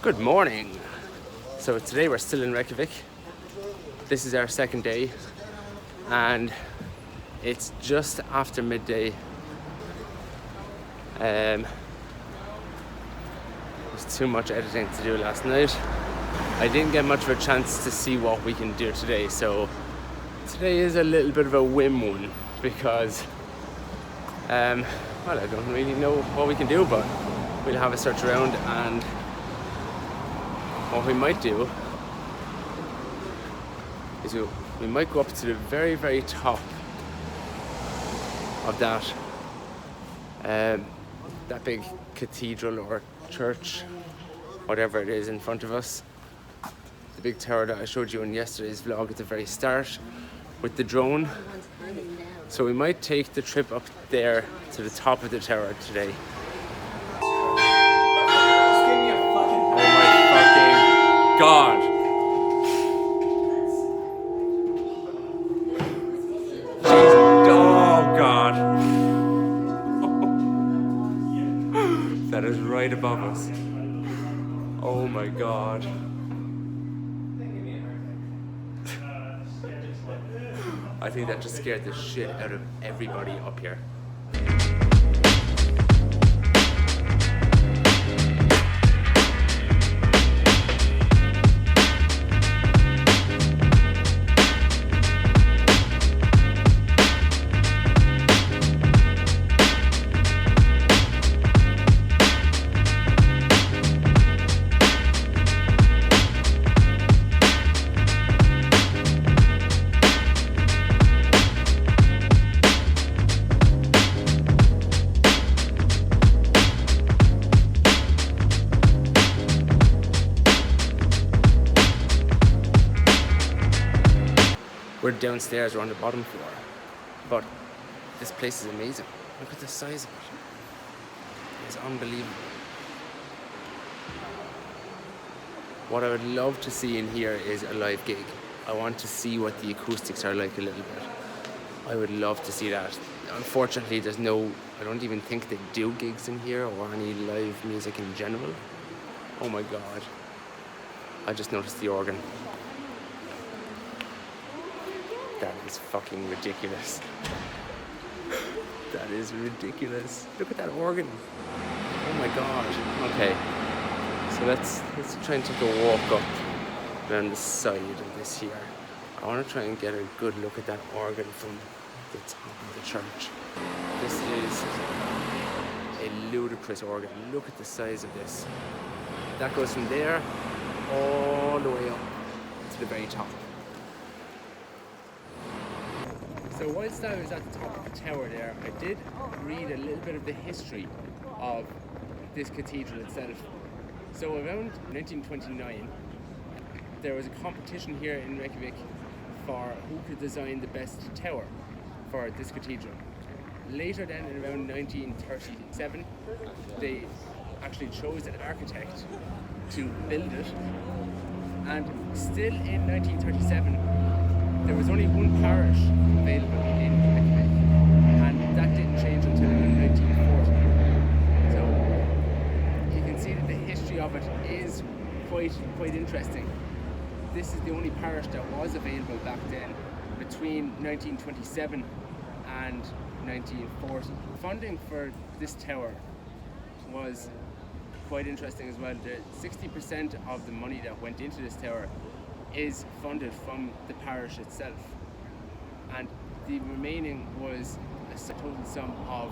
Good morning. So today we're still in Reykjavik. This is our second day and it's just after midday. There's too much editing to do last night. I didn't get much of a chance to see what we can do today, so today is a little bit of a whim one because I don't really know what we can do, but we'll have a search around, and what we might do is we might go up to the very, very top of that big cathedral or church, whatever it is in front of us. The big tower that I showed you in yesterday's vlog at the very start with the drone. So we might take the trip up there to the top of the tower today. God. Oh God. That is right above us. Oh my God. I think that just scared the shit out of everybody up here. We're downstairs, we're on the bottom floor, but this place is amazing. Look at the size of it. It's unbelievable. What I would love to see in here is a live gig. I want to see what the acoustics are like a little bit. I would love to see that. Unfortunately, I don't even think they do gigs in here or any live music in general. Oh my God. I just noticed the organ. That is fucking ridiculous. That is ridiculous. Look at that organ. Oh my God. Okay. So let's try and take a walk up around the side of this here. I want to try and get a good look at that organ from the top of the church. This is a ludicrous organ. Look at the size of this. That goes from there all the way up to the very top. So whilst I was at the top of the tower there, I did read a little bit of the history of this cathedral itself. So around 1929, there was a competition here in Reykjavik for who could design the best tower for this cathedral. Later then, in around 1937, they actually chose an architect to build it. And still in 1937, there was only one parish available in Reykjavik, and that didn't change until 1940. So you can see that the history of it is quite interesting. This is the only parish that was available back then between 1927 and 1940. Funding for this tower was quite interesting as well. 60% of the money that went into this tower is funded from the parish itself, and the remaining was a total sum of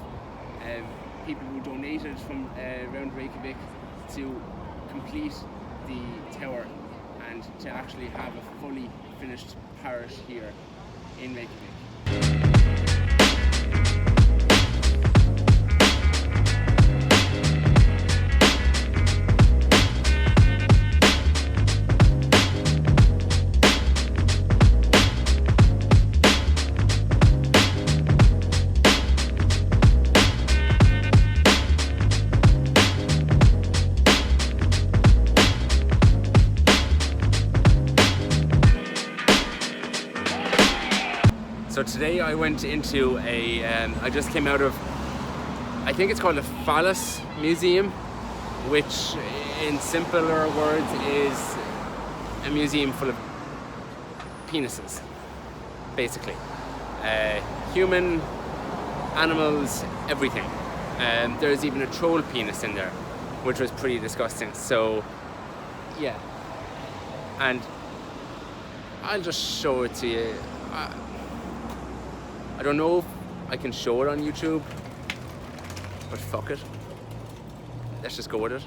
people who donated from around Reykjavik to complete the tower and to actually have a fully finished parish here in Reykjavik. So today I went into I just came out of, I think it's called the Phallus Museum. which in simpler words is a museum full of penises, basically. Human, animals, everything. There's even a troll penis in there, which was pretty disgusting. So, yeah. And I'll just show it to you. I don't know if I can show it on YouTube, but fuck it. Let's just go with it.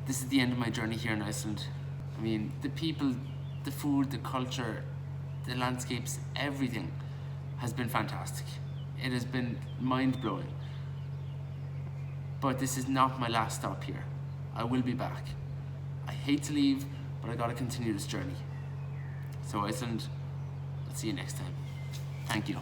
This is the end of my journey here in Iceland. I mean, the people, the food, the culture, the landscapes, everything has been fantastic. It has been mind-blowing. But this is not my last stop here. I will be back. I hate to leave, but I gotta continue this journey. So Iceland, I'll see you next time. Thank you.